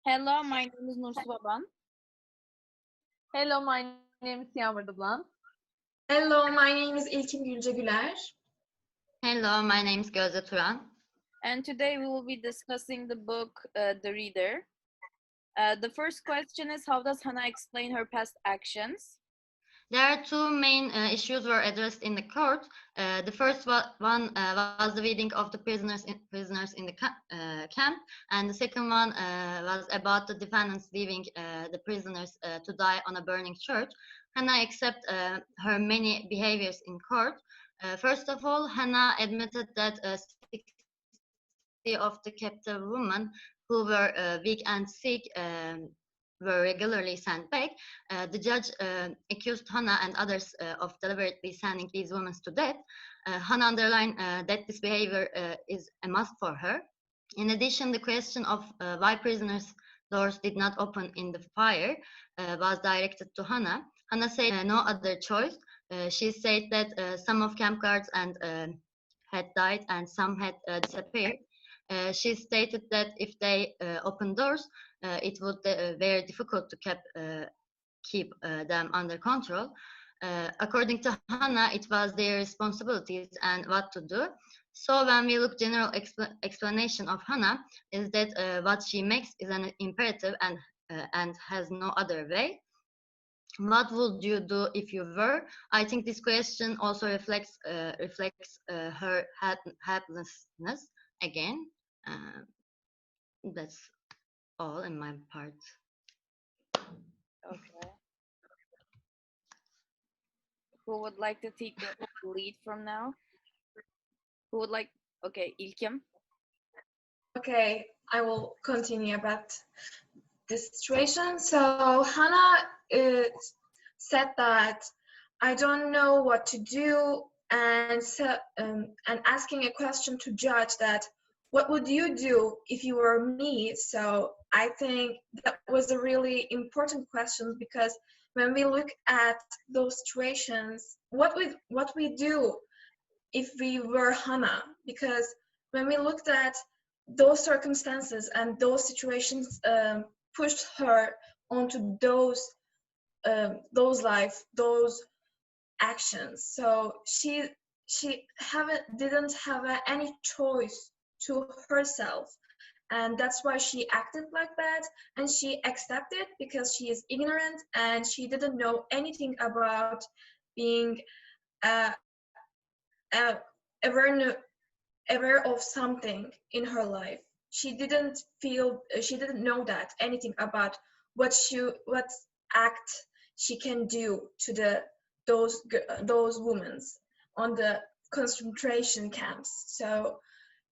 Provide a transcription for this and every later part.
Hello, my name is Nursu Baban. Hello, my name is Yağmur Dıblan. Hello, my name is İlkim Gülce Güler. Hello, my name is Gözde Turan. And today we will be discussing the book, The Reader. The first question is, how does Hannah explain her past actions? There are two main issues were addressed in the court. The first one was the reading of the prisoners in the camp, and the second one was about the defendants leaving the prisoners to die on a burning church. Hannah accepted her many behaviors in court. First of all, Hannah admitted that 60 of the captive women who were weak and sick were regularly sent back. The judge accused Hannah and others of deliberately sending these women to death. Hannah underlined that this behavior is a must for her. In addition, the question of why prisoners' doors did not open in the fire was directed to Hannah. Hannah said no other choice. She said that some of camp guards had died and some had disappeared. She stated that if they opened doors, it would be very difficult to keep them under control. According to Hannah, it was their responsibilities and what to do. So when we look general explanation of Hannah is that what she makes is an imperative and has no other way. What would you do if you were? I think this question also reflects her helplessness again. That's all in my part. Okay. Who would like to take the lead from now? Who would like? Okay, İlkim. Okay, I will continue about this situation. So Hannah said that I don't know what to do, and asking a question to judge that what would you do if you were me? So I think that was a really important question, because when we look at those situations, what we do if we were Hannah, because when we looked at those circumstances and those situations pushed her onto those actions. So she didn't have any choice to herself, and that's why she acted like that, and she accepted because she is ignorant and she didn't know anything about being aware of something in her life. She didn't know that anything about what act she can do to those women on the concentration camps. So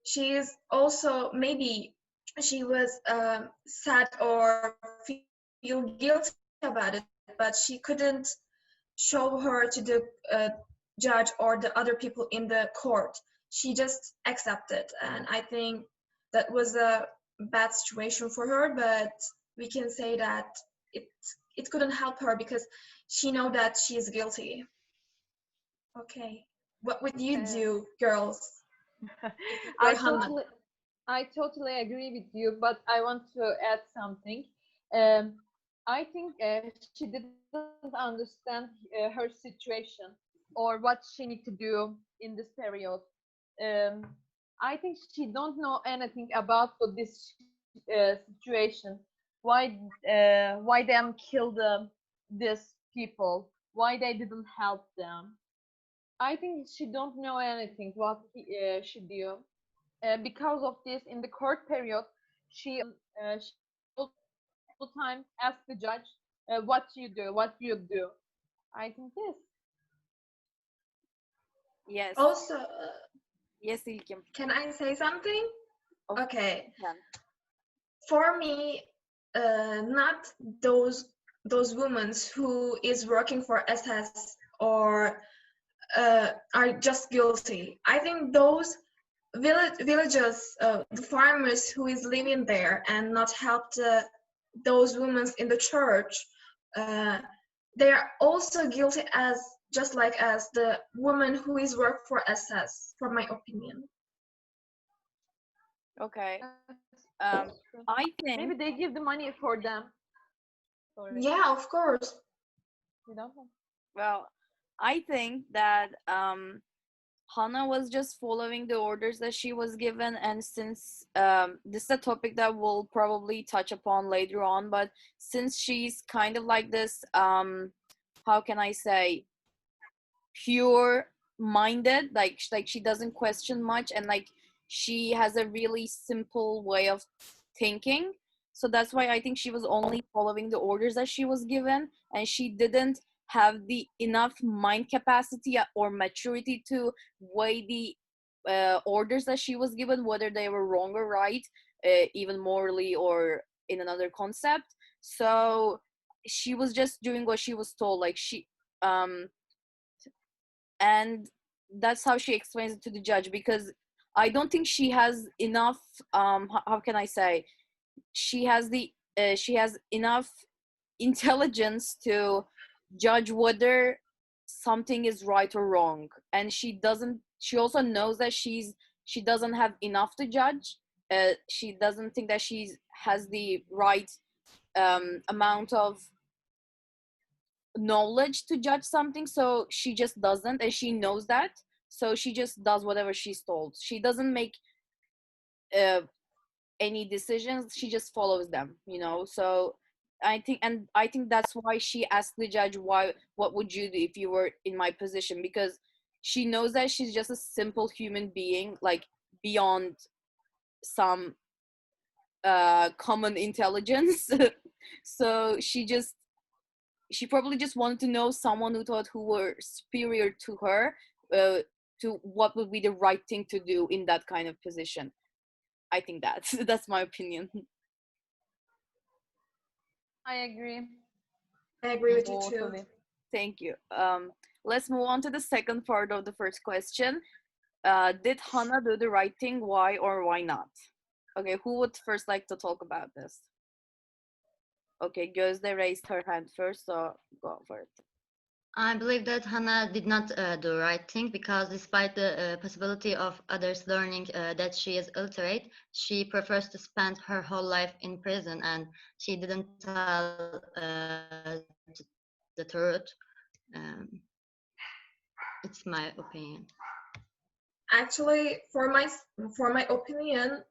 she is also, maybe she was sad or feel guilty about it, but she couldn't show her to the judge or the other people in the court. She just accepted, and I think that was a bad situation for her, but we can say that it couldn't help her because she know that she is guilty. Okay, what would you do, girls? I totally agree with you, but I want to add something. I think she didn't understand her situation or what she need to do in this period. I think she don't know anything about this situation. Why them kill these people? Why they didn't help them? I think she don't know anything what she do. Because of this, in the court period, she all the time ask the judge, "What you do? What you do?" I think this. Yes. Also, yes, İlkim. Can I say something? Okay. Yeah. For me, not those women who is working for SS or are just guilty. I think those villagers, the farmers who is living there and not helped those women in the church, they are also guilty just like as the woman who is work for SS, for my opinion. Okay. I think Maybe they give the money for them. Sorry. Yeah, of course. You don't know? well, I think that Hannah was just following the orders that she was given, and since this is a topic that we'll probably touch upon later on, but since she's kind of like this, how can I say, pure minded, like she doesn't question much, and like she has a really simple way of thinking. So that's why I think she was only following the orders that she was given, and she didn't have the enough mind capacity or maturity to weigh the orders that she was given, whether they were wrong or right, even morally or in another concept. So she was just doing what she was told, like she and that's how she explains it to the judge, because I don't think she has enough, how can I say, she has enough intelligence to judge whether something is right or wrong, and she also knows that she doesn't have enough to judge. She doesn't think that she has the right amount of knowledge to judge something, so she just doesn't, and she knows that, so she just does whatever she's told. She doesn't make uh, any decisions, she just follows them, you know. So I think that's why she asked the judge, why, what would you do if you were in my position, because she knows that she's just a simple human being, like beyond some common intelligence. So she probably just wanted to know someone who were superior to her, uh, to what would be the right thing to do in that kind of position. I think that's that's my opinion. I agree. I agree with you too. Totally. Thank you. Let's move on to the second part of the first question. Did Hannah do the right thing? Why or why not? Okay, who would first like to talk about this? Okay, Gözde raised her hand first, so go for it. I believe that Hannah did not do the right thing because despite the possibility of others learning that she is illiterate, she prefers to spend her whole life in prison and she didn't tell the truth. Um, it's my opinion. Actually, for my opinion,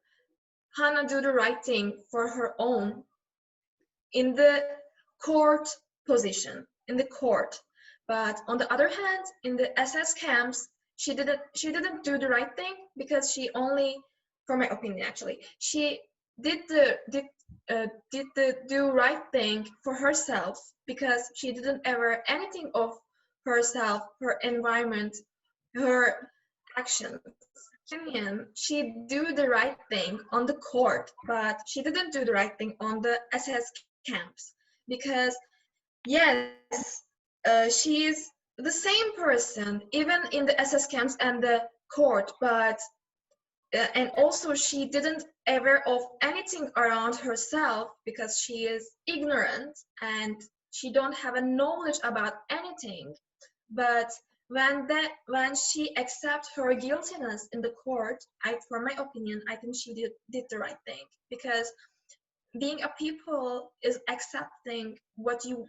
Hannah do the right thing for her own in the court position, in the court. But on the other hand, in the SS camps, she didn't do the right thing because she only, for my opinion actually, she did the do right thing for herself because she didn't ever anything of herself, her environment, her actions. Opinion, she do the right thing on the court, but she didn't do the right thing on the SS camps because yes, she is the same person even in the SS camps and the court, but and also she didn't aware of anything around herself because she is ignorant and she don't have a knowledge about anything. But when she accepts her guiltiness in the court, for my opinion, I think she did the right thing because being a people is accepting what you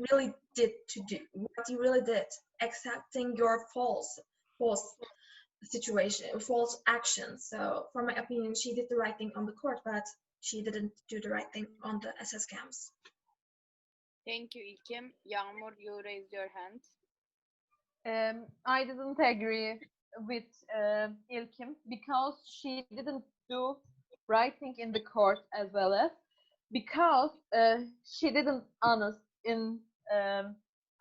really did to do, what you really did, accepting your false situation, false action. So for my opinion, she did the right thing on the court, but she didn't do the right thing on the SS camps. Thank you, İlkim. Yağmur, you raised your hand. I didn't agree with İlkim because she didn't do right thing in the court as well as because she didn't honest in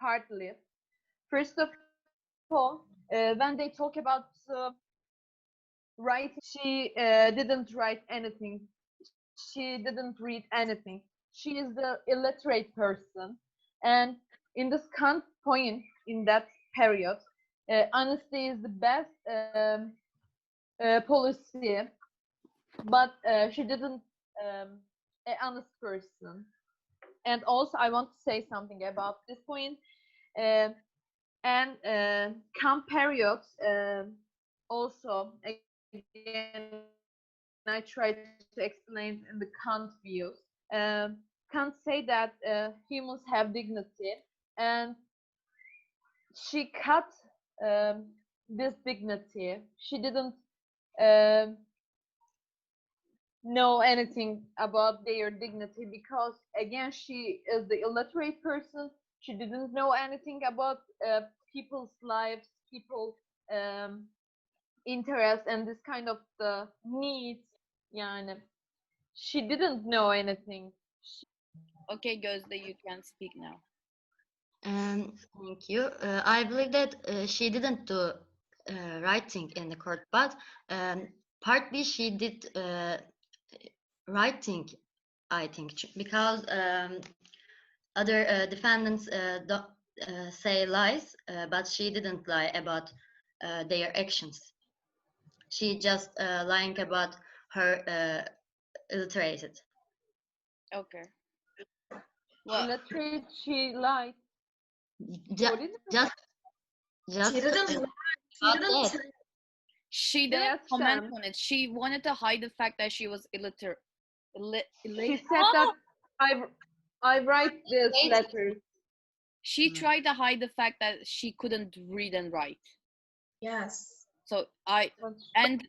partly. First of all, when they talk about writing, she didn't write anything. She didn't read anything. She is the illiterate person, and in this point in that period, honesty is the best policy, but she didn't an honest person. And also, I want to say something about this point. And camp periods also again I try to explain in the Kant views. Kant say that humans have dignity, and she cut this dignity. She didn't um know anything about their dignity because, again, she is the illiterate person. She didn't know anything about people's lives, people interests, and this kind of the needs. Yani she didn't know anything. Okay, Gözde, you can speak now. Thank you. I believe that she didn't do writing in the court, but partly she did writing, I think, because other defendants don't, say lies, but she didn't lie about their actions. She just lying about her illiterated. Okay. Well, Illiterate, she lied. Ju- What is it? just She didn't lie. She about didn't that. tell. she They didn't asked comment them. on it. She wanted to hide the fact that she was illiterate. She said that I write this letter. She tried to hide the fact that she couldn't read and write. Yes. So and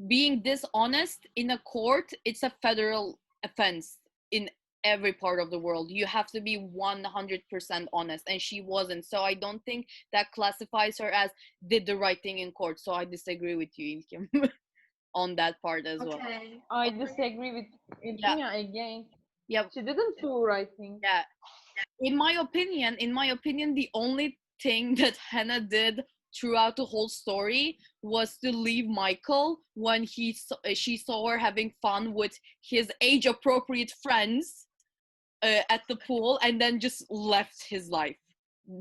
being dishonest in a court, it's a federal offense in every part of the world. You have to be 100% honest, and she wasn't. So I don't think that classifies her as did the right thing in court. So I disagree with you, Ilkim, on that part as well. Okay. I disagree with İlkim again. Yeah. She didn't do writing. Yeah. In my opinion, the only thing that Hannah did throughout the whole story was to leave Michael when she saw her having fun with his age-appropriate friends at the pool, and then just left his life.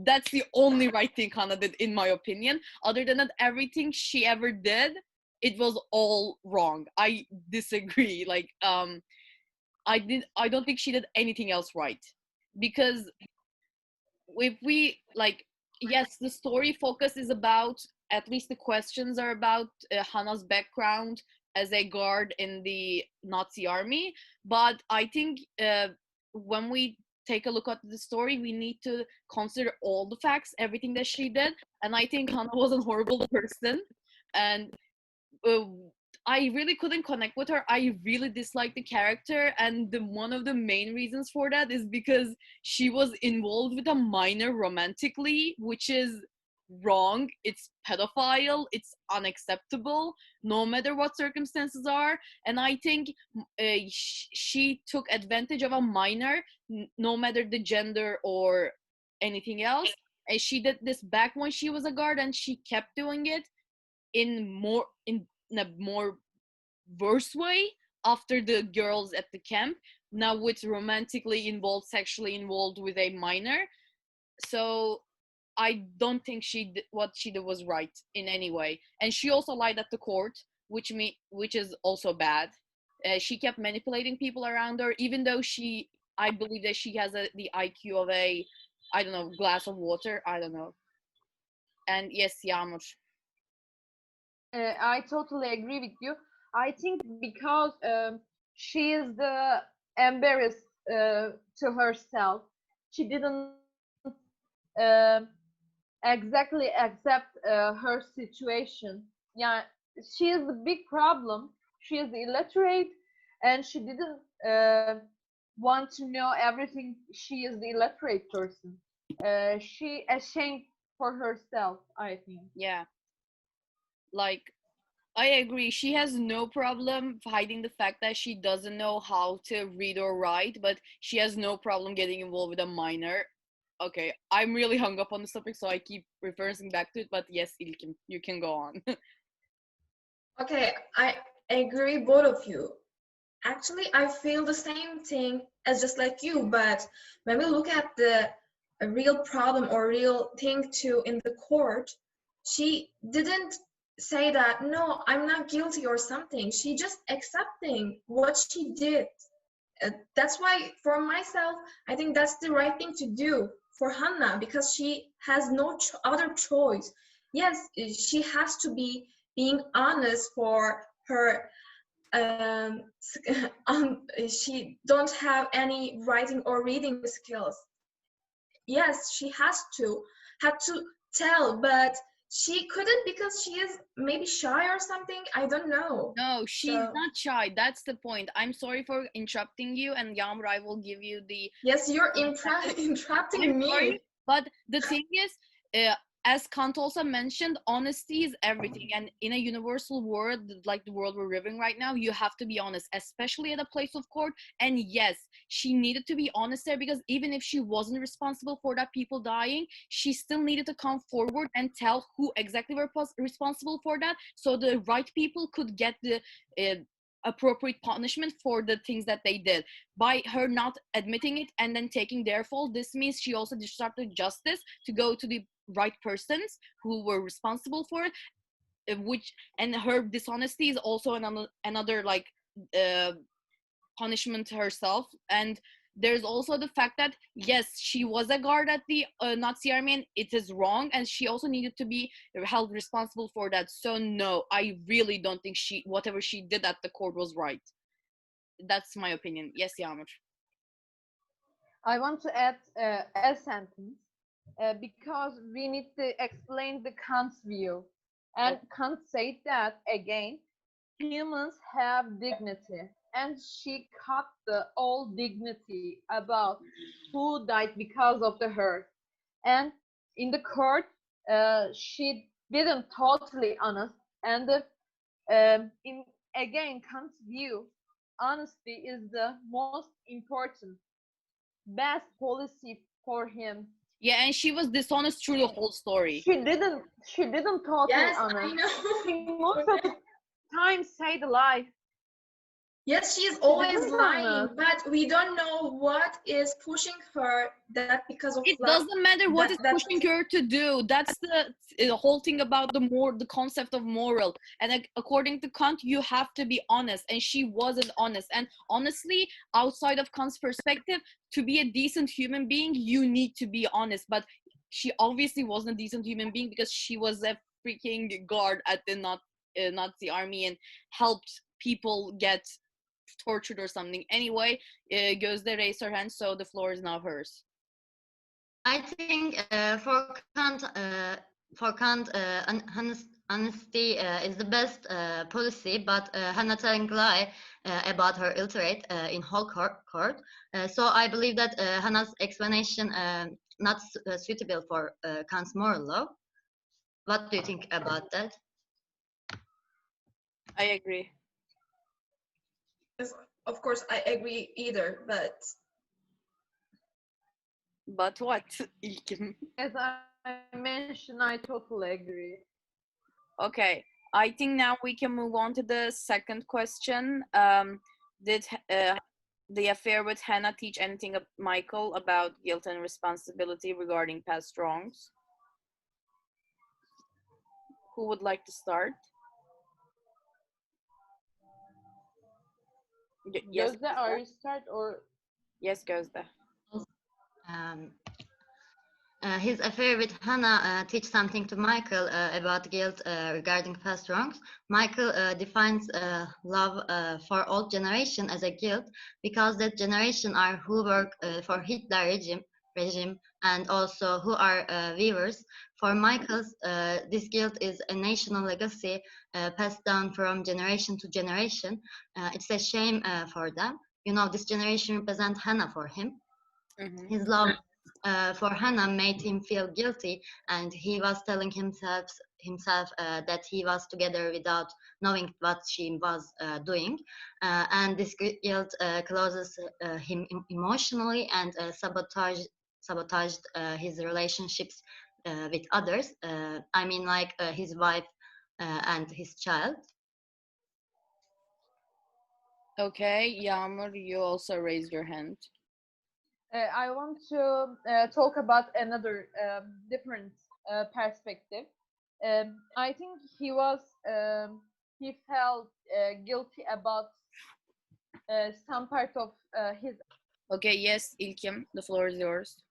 That's the only right thing Hannah did, in my opinion. Other than that, everything she ever did, it was all wrong. I disagree. Like, I don't think she did anything else right, because if we like, yes, the story focus is about, at least the questions are about Hannah's background as a guard in the Nazi army, but I think when we take a look at the story, we need to consider all the facts, everything that she did. And I think Hannah was a horrible person, and uh, I really couldn't connect with her. I really disliked the character, and one of the main reasons for that is because she was involved with a minor romantically, which is wrong. It's pedophile. It's unacceptable, no matter what circumstances are. And I think she took advantage of a minor, no matter the gender or anything else. And she did this back when she was a guard, and she kept doing it in a more worse way after the girls at the camp, now with romantically involved, sexually involved with a minor. So I don't think what she did was right in any way. And she also lied at the court, which is also bad. She kept manipulating people around her, even though I believe that she has the IQ of a, I don't know, glass of water. I don't know. And yes, Yağmur. I totally agree with you. I think because she is the embarrassed to herself, she didn't exactly accept her situation. Yeah, she is the big problem. She is illiterate, and she didn't want to know everything. She is the illiterate person. She ashamed for herself, I think. Yeah. Like, I agree. She has no problem hiding the fact that she doesn't know how to read or write, but she has no problem getting involved with a minor. Okay, I'm really hung up on this topic, so I keep referring back to it. But yes, İlkim, you can go on. Okay, I agree, both of you. Actually, I feel the same thing as just like you, but when we look at the a real problem or real thing to in the court, she didn't say that, no, I'm not guilty or something. She just accepting what she did. That's why for myself, I think that's the right thing to do for Hannah, because she has no other choice. Yes, she has to be being honest for her she don't have any writing or reading skills. Yes, she had to tell, but she couldn't because she is maybe shy or something. I don't know. No, she's So- not shy. That's the point. I'm sorry for interrupting you, and Yağmur, I will give you the. Yes, you're I'm interrupting me. sorry, but the thing is, as Kant also mentioned, honesty is everything. And in a universal world, like the world we're living right now, you have to be honest, especially at a place of court. And yes, she needed to be honest there, because even if she wasn't responsible for that people dying, she still needed to come forward and tell who exactly were responsible for that, so the right people could get the appropriate punishment for the things that they did. By her not admitting it and then taking their fault, this means she also disrupted justice to go to the right persons who were responsible for it, which, and her dishonesty is also another like punishment to herself. And there's also the fact that yes, she was a guard at the Nazi army, and it is wrong, and she also needed to be held responsible for that. So no, I really don't think whatever she did at the court was right. That's my opinion. Yes, Yağmur. I want to add a sentence because we need to explain the Kant's view. And Kant said that again, humans have dignity, and she cut the all dignity about who died because of the hurt. And in the court, she didn't totally honest. And in again Kant's view, honesty is the most important, best policy for him. Yeah, and she was dishonest through the whole story. She didn't totally Yes, honest. I know. She most of the time say the lie. Yes, she is always didn't lying, honest. but we don't know what is pushing her that because of It love. doesn't matter what is That's pushing her to do. That's the whole thing about the concept of moral. And according to Kant, you have to be honest, and she wasn't honest. And honestly, outside of Kant's perspective, to be a decent human being, you need to be honest. But she obviously wasn't a decent human being because she was a freaking guard at the Nazi army and helped people get tortured or something. Anyway, Gözde raised her hand, so the floor is now hers. I think for Kant, honesty is the best policy, but Hannah telling lie about her illiterate in whole court. So I believe that Hannah's explanation not suitable for Kant's moral law. What do you think about that? I agree. of course I agree either, but what, İlkim? As I mentioned, I totally agree. Okay, I think now we can move on to the second question. Did the affair with Hannah teach anything of Michael about guilt and responsibility regarding past wrongs? Who would like to start? Yes, Gözde, are you start or? Yes, Gözde. His affair with Hannah teach something to Michael about guilt regarding past wrongs. Michael defines love for old generation as a guilt because that generation are who work for Hitler regime and also who are viewers. For Michael's, this guilt is a national legacy passed down from generation to generation. It's a shame for them. You know, this generation represents Hannah for him. Mm-hmm. His love for Hannah made him feel guilty, and he was telling himself that he was together without knowing what she was doing. And this guilt closes him emotionally and sabotaged his relationships with others. I mean, like his wife and his child. Okay, Yağmur, you also raised your hand. I want to talk about another different perspective. I think he felt guilty about some part of his. Okay, yes, İlkim, the floor is yours.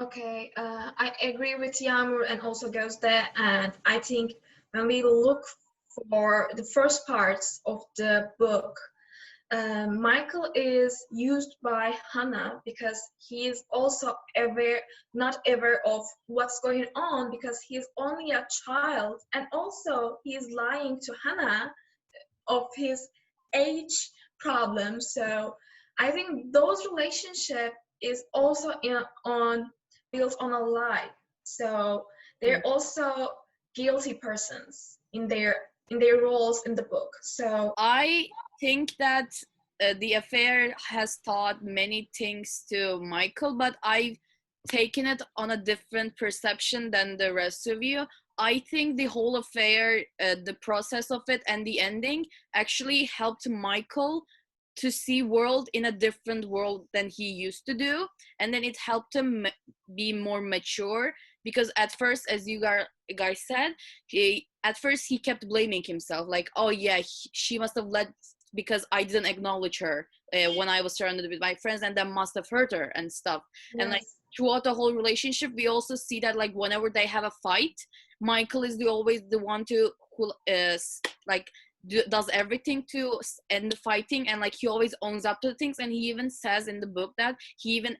okay, I agree with Yağmur and also Gözde, and I think when we look for the first parts of the book, Michael is used by Hannah because he is also not aware of what's going on because he is only a child, and also he is lying to Hannah of his age problem. So I think those relationship is also built on a lie. So they're also guilty persons in their roles in the book. So I think that the affair has taught many things to Michael, but I've taken it on a different perception than the rest of you. I think the whole affair, the process of it, and the ending actually helped Michael to see world in a different world than he used to do, and then it helped him be more mature. Because at first, as you guys said, at first he kept blaming himself, like, oh yeah, she must have led because I didn't acknowledge her when I was surrounded with my friends, and that must have hurt her and stuff. yes. And like throughout the whole relationship, we also see that like whenever they have a fight, Michael is always the one who like does everything to end the fighting, and like he always owns up to the things, and he even says in the book that he even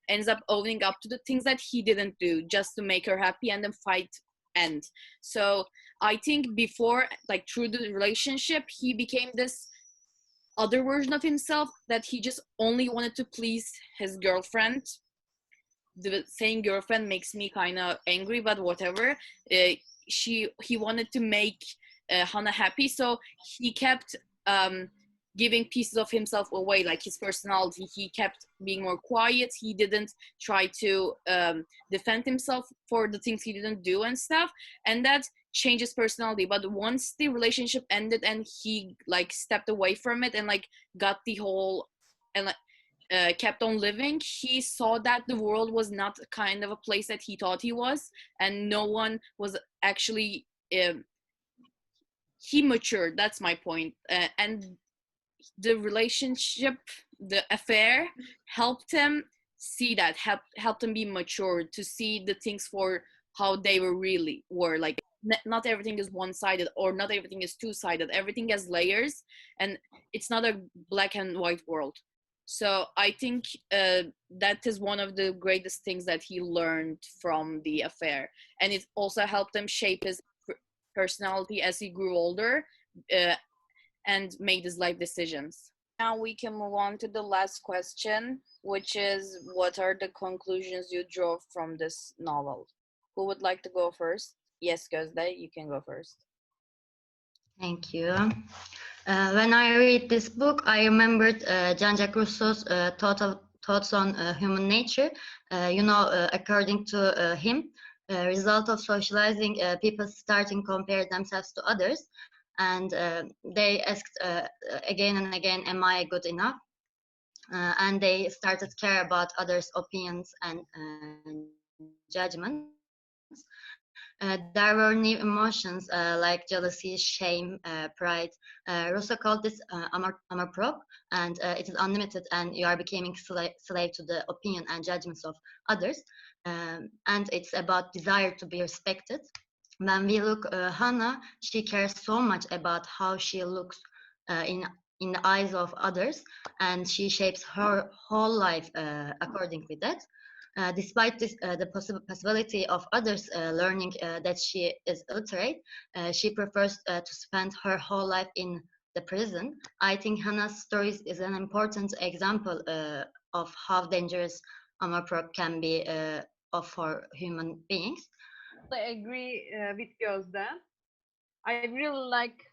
ends up owning up to the things that he didn't do just to make her happy, and then fight end. So I think before, like through the relationship, he became this other version of himself that he just only wanted to please his girlfriend. The saying girlfriend makes me kind of angry, but whatever. He wanted to make Hannah happy, so he kept giving pieces of himself away, like his personality. He kept being more quiet. He didn't try to defend himself for the things he didn't do and stuff, and that changed his personality. But once the relationship ended and he like stepped away from it and like got the whole and kept on living, he saw that the world was not kind of a place that he thought he was, and no one was actually he matured. That's my point. And the relationship, the affair, helped him see that, helped him be mature, to see the things for how they really were. Like not everything is one-sided, or not everything is two-sided. Everything has layers, and it's not a black and white world. So I think that is one of the greatest things that he learned from the affair, and it also helped him shape his personality as he grew older and made his life decisions. Now we can move on to the last question, which is, what are the conclusions you draw from this novel? Who would like to go first? Yes, Gözde, you can go first. Thank you. When I read this book, I remembered Jean-Jacques Rousseau's thoughts on human nature. According to him, result of socializing, people starting compare themselves to others, and they asked again and again, am I good enough? And they started care about others' opinions and judgments. There were new emotions like jealousy, shame, pride. Rousseau called this amour-propre, and it is unlimited, and you are becoming slave to the opinion and judgments of others. And it's about desire to be respected. When we look Hannah, she cares so much about how she looks in the eyes of others, and she shapes her whole life according with that. Despite this, the possibility of others learning that she is illiterate, she prefers to spend her whole life in the prison. I think Hannah's stories is an important example of how dangerous amour-propre can be for human beings. I agree with Gözde. I really like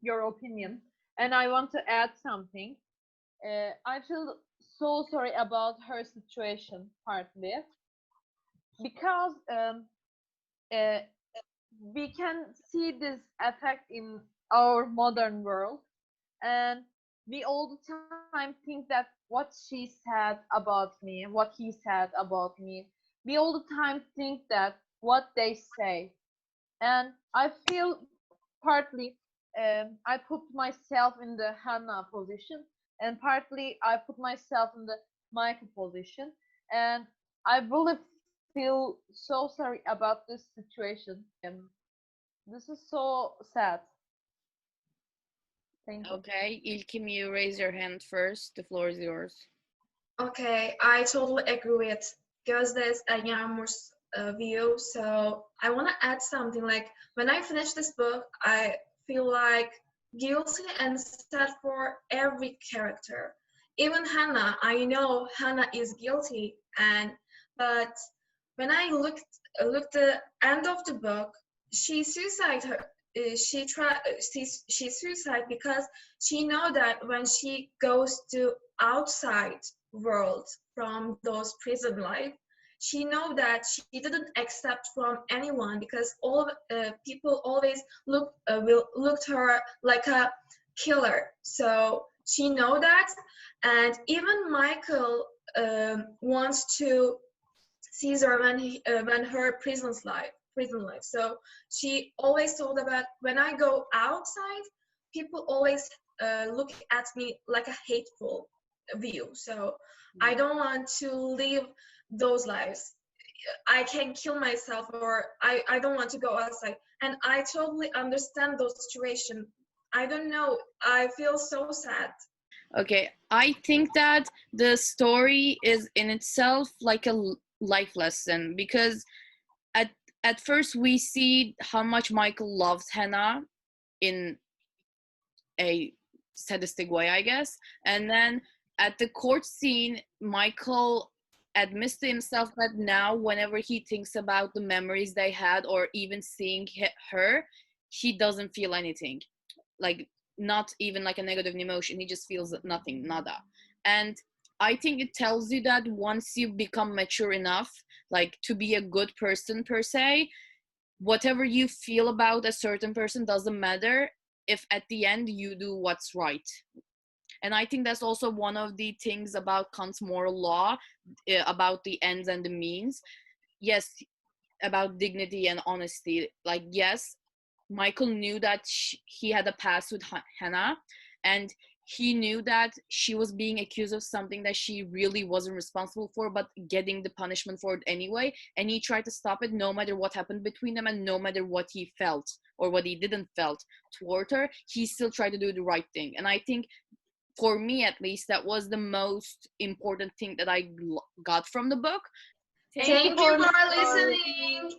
your opinion, and I want to add something. I feel so sorry about her situation, partly because we can see this effect in our modern world, and we all the time think that what she said about me, what he said about me, we all the time think that what they say. And I feel partly I put myself in the Hannah position, and partly I put myself in the Michael position, and I really feel so sorry about this situation. And this is so sad. Thank you. Okay, İlkim, you raise your hand first. The floor is yours. Okay, I totally agree with Gözde's and Yağmur's view. So I want to add something. Like when I finish this book, I feel like guilty and sad for every character. Even Hannah, I know Hannah is guilty, but when I looked the end of the book, she suicide her. She suicide because she know that when she goes to outside world from those prison life, she know that she didn't accept from anyone because all people always will looked her like a killer. So she know that, and even Michael wants to seize her when her prison life. So she always told about when I go outside, people always look at me like a hateful view. So I don't want to live those lives. I can kill myself, or I don't want to go outside. And I totally understand those situations. I don't know. I feel so sad. Okay, I think that the story is in itself like a life lesson, because at first we see how much Michael loves Hannah in a sadistic way, I guess. And then at the court scene, Michael admits to himself that now whenever he thinks about the memories they had, or even seeing her, he doesn't feel anything. Like, not even like a negative emotion. He just feels nothing, nada. And I think it tells you that once you become mature enough, like to be a good person per se, whatever you feel about a certain person doesn't matter if at the end you do what's right. And I think that's also one of the things about Kant's moral law, about the ends and the means. Yes, about dignity and honesty. Like, yes, Michael knew that he had a past with Hannah, and he knew that she was being accused of something that she really wasn't responsible for, but getting the punishment for it anyway. And he tried to stop it no matter what happened between them, and no matter what he felt or what he didn't felt toward her, he still tried to do the right thing. And I think, for me at least, that was the most important thing that I got from the book. Thank you for listening.